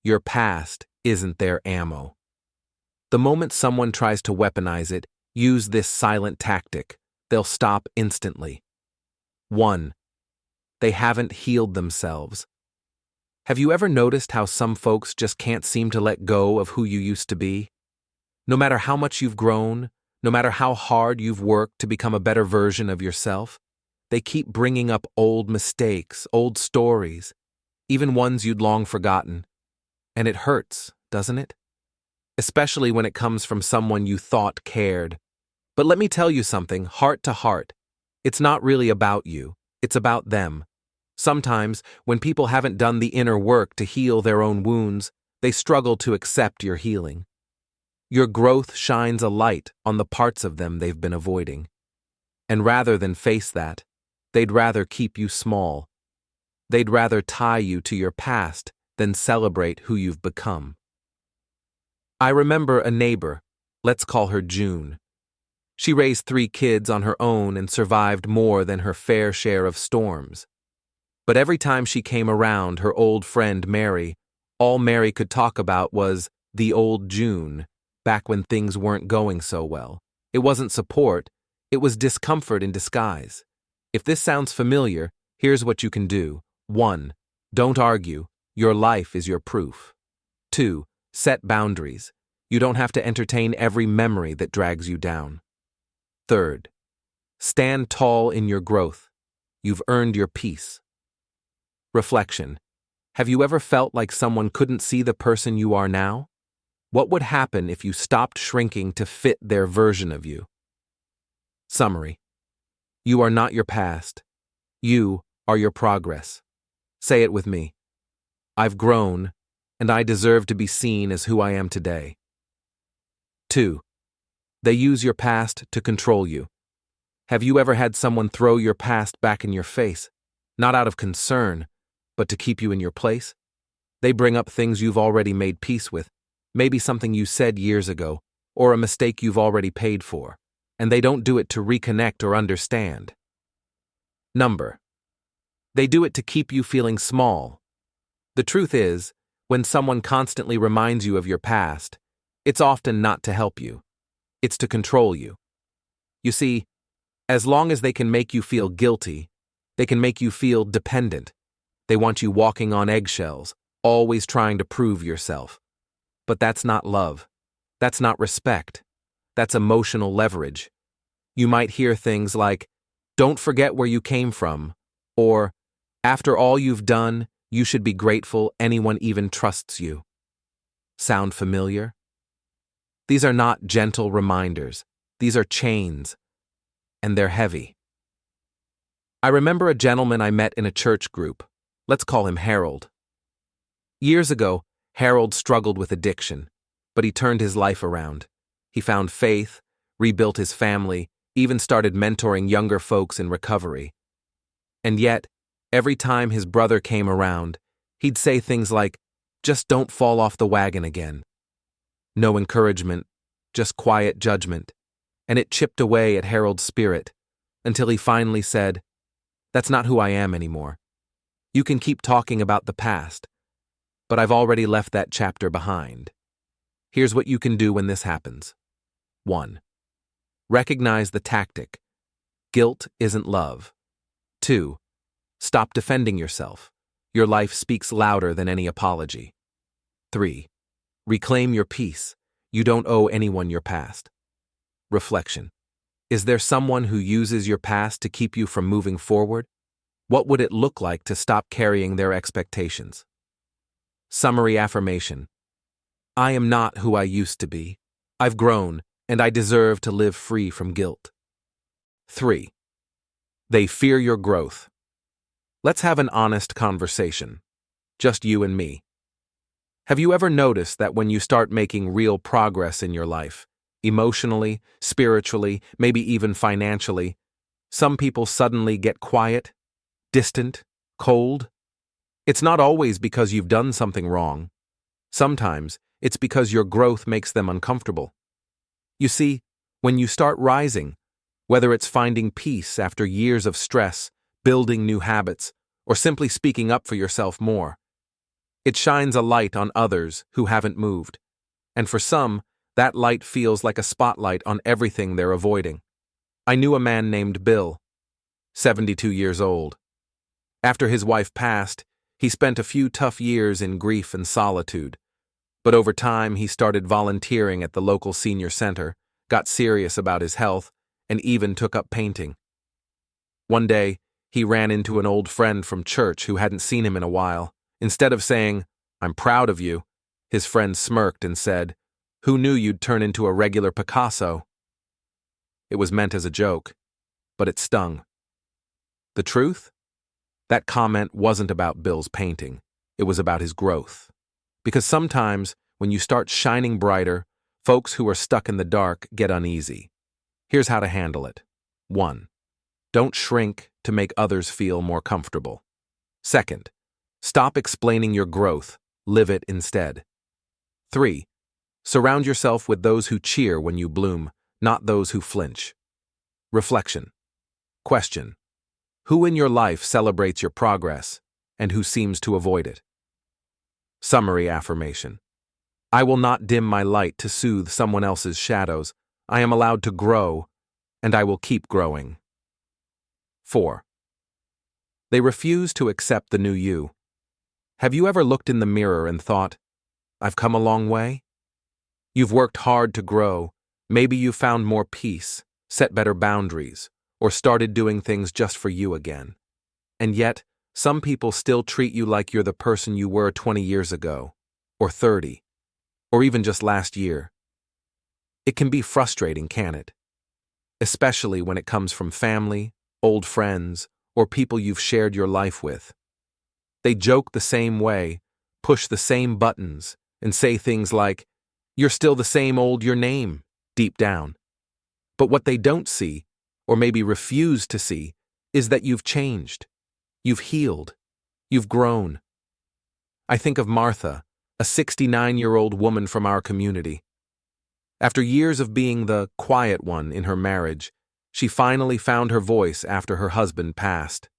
Your past isn't their ammo. The moment someone tries to weaponize it, use this silent tactic. They'll stop instantly. 1. They haven't healed themselves. Have you ever noticed how some folks just can't seem to let go of who you used to be? No matter how much you've grown, no matter how hard you've worked to become a better version of yourself, they keep bringing up old mistakes, old stories, even ones you'd long forgotten. And it hurts, doesn't it? Especially when it comes from someone you thought cared. But let me tell you something, heart to heart. It's not really about you, it's about them. Sometimes, when people haven't done the inner work to heal their own wounds, they struggle to accept your healing. Your growth shines a light on the parts of them they've been avoiding. And rather than face that, they'd rather keep you small. They'd rather tie you to your past than celebrate who you've become. I remember a neighbor, let's call her June. She raised 3 kids on her own and survived more than her fair share of storms. But every time she came around her old friend Mary, all Mary could talk about was the old June, back when things weren't going so well. It wasn't support, it was discomfort in disguise. If this sounds familiar, here's what you can do. 1. Don't argue. Your life is your proof. 2. Set boundaries. You don't have to entertain every memory that drags you down. 3. Stand tall in your growth. You've earned your peace. Reflection. Have you ever felt like someone couldn't see the person you are now? What would happen if you stopped shrinking to fit their version of you? Summary. You are not your past. You are your progress. Say it with me. I've grown, and I deserve to be seen as who I am today. 2. They use your past to control you. Have you ever had someone throw your past back in your face, not out of concern, but to keep you in your place? They bring up things you've already made peace with, maybe something you said years ago, or a mistake you've already paid for, and they don't do it to reconnect or understand. Number. They do it to keep you feeling small. The truth is, when someone constantly reminds you of your past, it's often not to help you. It's to control you. You see, as long as they can make you feel guilty, they can make you feel dependent. They want you walking on eggshells, always trying to prove yourself. But that's not love. That's not respect. That's emotional leverage. You might hear things like, "Don't forget where you came from," or, "After all you've done, you should be grateful anyone even trusts you." Sound familiar? These are not gentle reminders. These are chains, and they're heavy. I remember a gentleman I met in a church group. Let's call him Harold. Years ago, Harold struggled with addiction, but he turned his life around. He found faith, rebuilt his family, even started mentoring younger folks in recovery. And yet, every time his brother came around, he'd say things like, "Just don't fall off the wagon again." No encouragement, just quiet judgment, and it chipped away at Harold's spirit until he finally said, "That's not who I am anymore. You can keep talking about the past, but I've already left that chapter behind." Here's what you can do when this happens. 1. Recognize the tactic. Guilt isn't love. 2. Stop defending yourself. Your life speaks louder than any apology. 3. Reclaim your peace. You don't owe anyone your past. Reflection. Is there someone who uses your past to keep you from moving forward? What would it look like to stop carrying their expectations? Summary affirmation. I am not who I used to be. I've grown, and I deserve to live free from guilt. 3. They fear your growth. Let's have an honest conversation. Just you and me. Have you ever noticed that when you start making real progress in your life, emotionally, spiritually, maybe even financially, some people suddenly get quiet, distant, cold? It's not always because you've done something wrong. Sometimes it's because your growth makes them uncomfortable. You see, when you start rising, whether it's finding peace after years of stress, building new habits, or simply speaking up for yourself more, It shines a light on others who haven't moved. And for some, that light feels like a spotlight on everything they're avoiding. I knew a man named Bill, 72 years old. After his wife passed, he spent a few tough years in grief and solitude. But over time, he started volunteering at the local senior center, got serious about his health, and even took up painting. One day, he ran into an old friend from church who hadn't seen him in a while. Instead of saying, "I'm proud of you," his friend smirked and said, "Who knew you'd turn into a regular Picasso?" It was meant as a joke, but it stung. The truth? That comment wasn't about Bill's painting. It was about his growth. Because sometimes, when you start shining brighter, folks who are stuck in the dark get uneasy. Here's how to handle it. 1. Don't shrink to make others feel more comfortable. 2. Stop explaining your growth. Live it instead. 3. Surround yourself with those who cheer when you bloom, not those who flinch. Reflection. Question. Who in your life celebrates your progress, and who seems to avoid it? Summary affirmation. I will not dim my light to soothe someone else's shadows. I am allowed to grow, and I will keep growing. 4. They refuse to accept the new you. Have you ever looked in the mirror and thought, "I've come a long way"? You've worked hard to grow. Maybe you found more peace, set better boundaries, or started doing things just for you again. And yet, some people still treat you like you're the person you were 20 years ago, or 30, or even just last year. It can be frustrating, can't it? Especially when it comes from family, old friends, or people you've shared your life with. They joke the same way, push the same buttons, and say things like, "You're still the same old your name," deep down. But what they don't see, or maybe refuse to see, is that you've changed. You've healed. You've grown. I think of Martha, a 69-year-old woman from our community. After years of being the quiet one in her marriage, she finally found her voice after her husband passed.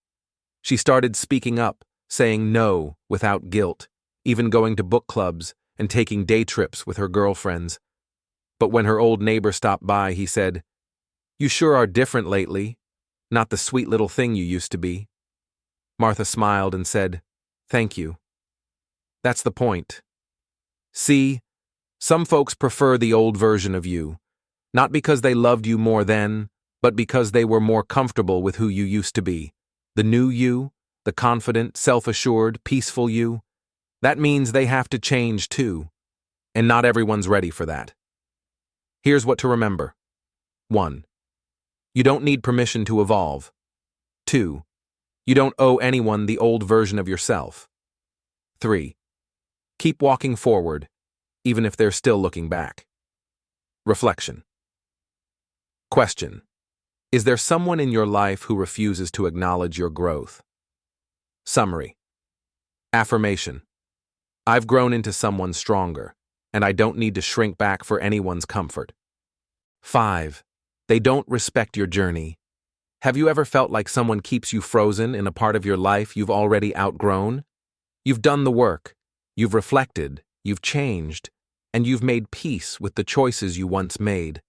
She started speaking up, saying no without guilt, even going to book clubs and taking day trips with her girlfriends. But when her old neighbor stopped by, he said, "You sure are different lately, not the sweet little thing you used to be." Martha smiled and said, "Thank you." That's the point. See, some folks prefer the old version of you, not because they loved you more then, but because they were more comfortable with who you used to be. The new you, the confident, self-assured, peaceful you, that means they have to change too, and not everyone's ready for that. Here's what to remember. 1. You don't need permission to evolve. 2. You don't owe anyone the old version of yourself. 3. Keep walking forward, even if they're still looking back. Reflection. Question. Is there someone in your life who refuses to acknowledge your growth? Summary. Affirmation. I've grown into someone stronger, and I don't need to shrink back for anyone's comfort. 5. They don't respect your journey. Have you ever felt like someone keeps you frozen in a part of your life you've already outgrown? You've done the work, you've reflected, you've changed, and you've made peace with the choices you once made.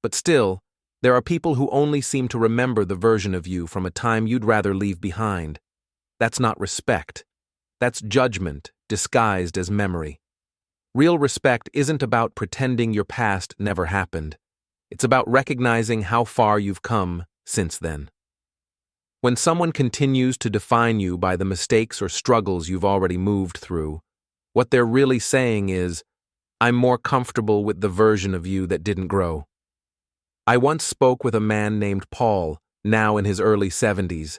But still, there are people who only seem to remember the version of you from a time you'd rather leave behind. That's not respect. That's judgment disguised as memory. Real respect isn't about pretending your past never happened. It's about recognizing how far you've come since then. When someone continues to define you by the mistakes or struggles you've already moved through, what they're really saying is, "I'm more comfortable with the version of you that didn't grow." I once spoke with a man named Paul, now in his early 70s.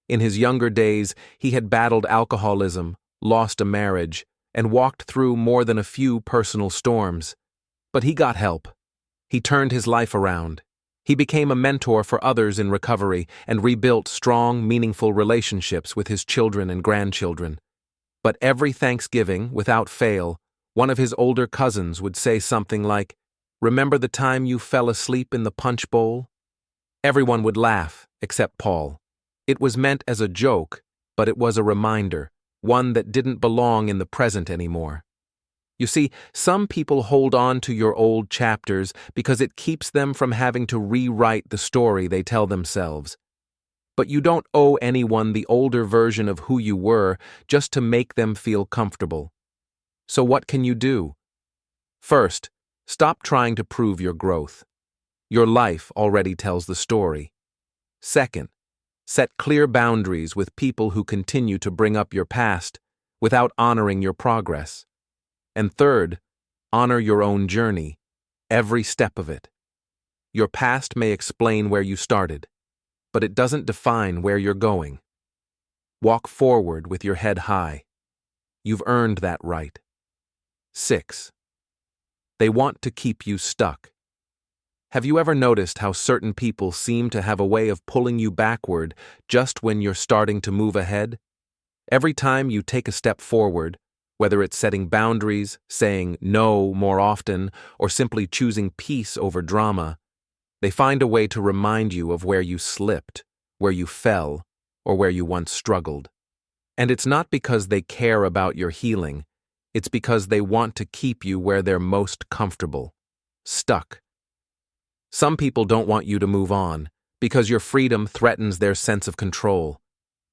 In his younger days, he had battled alcoholism, lost a marriage, and walked through more than a few personal storms. But he got help. He turned his life around. He became a mentor for others in recovery and rebuilt strong, meaningful relationships with his children and grandchildren. But every Thanksgiving, without fail, one of his older cousins would say something like, "Remember the time you fell asleep in the punch bowl?" Everyone would laugh, except Paul. It was meant as a joke, but it was a reminder. one that didn't belong in the present anymore. You see, some people hold on to your old chapters because it keeps them from having to rewrite the story they tell themselves. But you don't owe anyone the older version of who you were just to make them feel comfortable. So what can you do? First, stop trying to prove your growth. Your life already tells the story. Second, set clear boundaries with people who continue to bring up your past without honoring your progress. And third, honor your own journey, every step of it. Your past may explain where you started, but it doesn't define where you're going. Walk forward with your head high. You've earned that right. 6. They want to keep you stuck. Have you ever noticed how certain people seem to have a way of pulling you backward just when you're starting to move ahead? Every time you take a step forward, whether it's setting boundaries, saying no more often, or simply choosing peace over drama, they find a way to remind you of where you slipped, where you fell, or where you once struggled. And it's not because they care about your healing, it's because they want to keep you where they're most comfortable, stuck. Some people don't want you to move on because your freedom threatens their sense of control.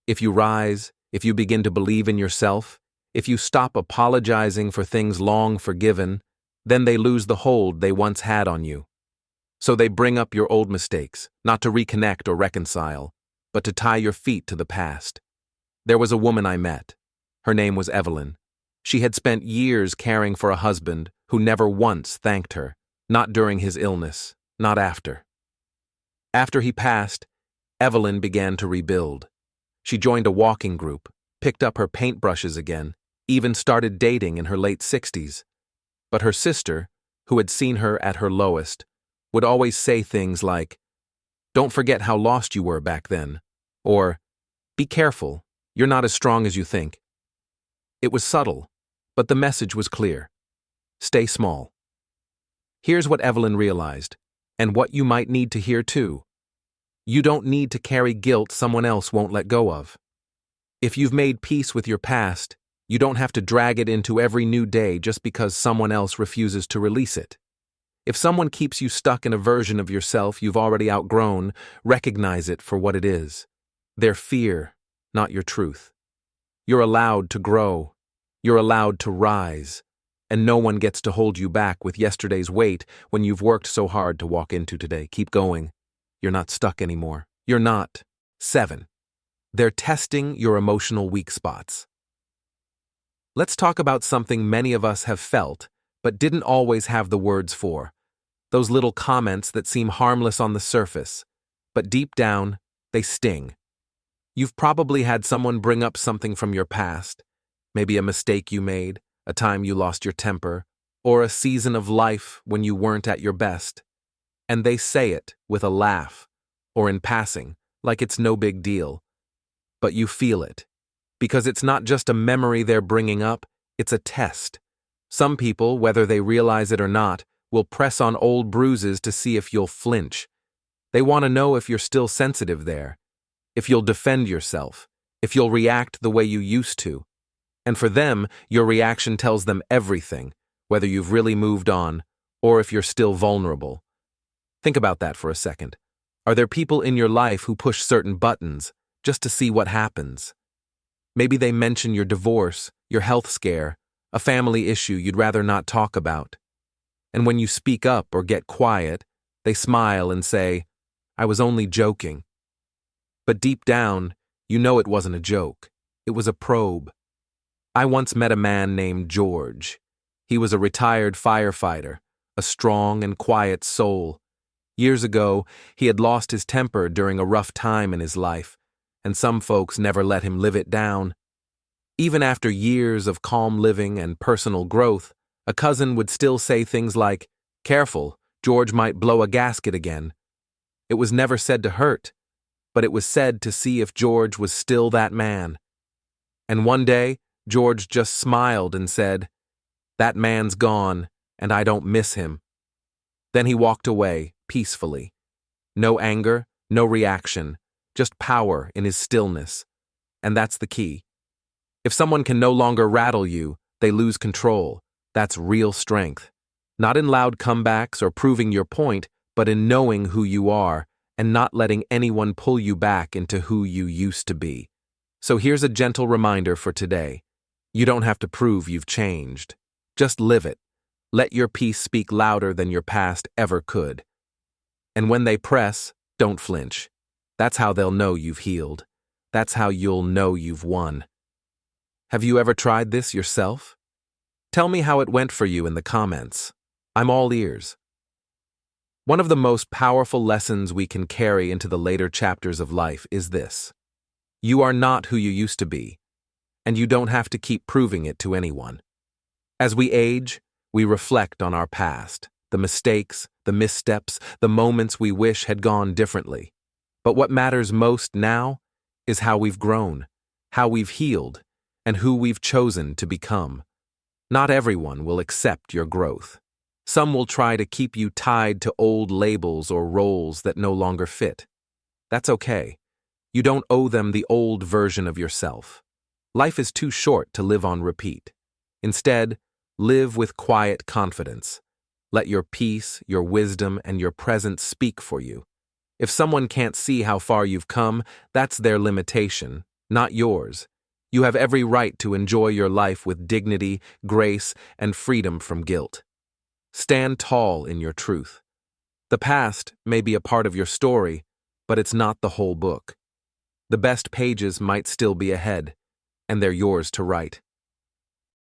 If you rise, if you begin to believe in yourself, if you stop apologizing for things long forgiven, then they lose the hold they once had on you. So they bring up your old mistakes, not to reconnect or reconcile, but to tie your feet to the past. There was a woman I met. Her name was Evelyn. She had spent years caring for a husband who never once thanked her, not during his illness, not after. After he passed, Evelyn began to rebuild. She joined a walking group, picked up her paintbrushes again, even started dating in her late 60s. But her sister, who had seen her at her lowest, would always say things like, "Don't forget how lost you were back then," or, "Be careful, you're not as strong as you think." It was subtle, but the message was clear. Stay small. Here's what Evelyn realized, and what you might need to hear too. You don't need to carry guilt someone else won't let go of. If you've made peace with your past, you don't have to drag it into every new day just because someone else refuses to release it. If someone keeps you stuck in a version of yourself you've already outgrown, recognize it for what it is. Their fear, not your truth. You're allowed to grow. You're allowed to rise. And no one gets to hold you back with yesterday's weight when you've worked so hard to walk into today. Keep going. You're not stuck anymore. You're not. 7. They're testing your emotional weak spots. Let's talk about something many of us have felt, but didn't always have the words for. Those little comments that seem harmless on the surface, but deep down, they sting. You've probably had someone bring up something from your past, maybe a mistake you made, a time you lost your temper, or a season of life when you weren't at your best. And they say it with a laugh, or in passing, like it's no big deal. But you feel it. Because it's not just a memory they're bringing up, it's a test. Some people, whether they realize it or not, will press on old bruises to see if you'll flinch. They want to know if you're still sensitive there, if you'll defend yourself, if you'll react the way you used to. And for them, your reaction tells them everything, whether you've really moved on or if you're still vulnerable. Think about that for a second. Are there people in your life who push certain buttons just to see what happens? Maybe they mention your divorce, your health scare, a family issue you'd rather not talk about. And when you speak up or get quiet, they smile and say, "I was only joking." But deep down, you know it wasn't a joke. It was a probe. I once met a man named George. He was a retired firefighter, a strong and quiet soul. Years ago, he had lost his temper during a rough time in his life, and some folks never let him live it down. Even after years of calm living and personal growth, a cousin would still say things like, "Careful, George might blow a gasket again." It was never said to hurt, but it was said to see if George was still that man. And one day, George just smiled and said, "That man's gone, and I don't miss him." Then he walked away, peacefully. No anger, no reaction, just power in his stillness. And that's the key. If someone can no longer rattle you, they lose control. That's real strength. Not in loud comebacks or proving your point, but in knowing who you are and not letting anyone pull you back into who you used to be. So here's a gentle reminder for today. You don't have to prove you've changed. Just live it. Let your peace speak louder than your past ever could. And when they press, don't flinch. That's how they'll know you've healed. That's how you'll know you've won. Have you ever tried this yourself? Tell me how it went for you in the comments. I'm all ears. One of the most powerful lessons we can carry into the later chapters of life is this. You are not who you used to be, and you don't have to keep proving it to anyone. As we age, we reflect on our past, the mistakes, the missteps, the moments we wish had gone differently. But what matters most now is how we've grown, how we've healed, and who we've chosen to become. Not everyone will accept your growth. Some will try to keep you tied to old labels or roles that no longer fit. That's okay. You don't owe them the old version of yourself. Life is too short to live on repeat. Instead, live with quiet confidence. Let your peace, your wisdom, and your presence speak for you. If someone can't see how far you've come, that's their limitation, not yours. You have every right to enjoy your life with dignity, grace, and freedom from guilt. Stand tall in your truth. The past may be a part of your story, but it's not the whole book. The best pages might still be ahead, and they're yours to write.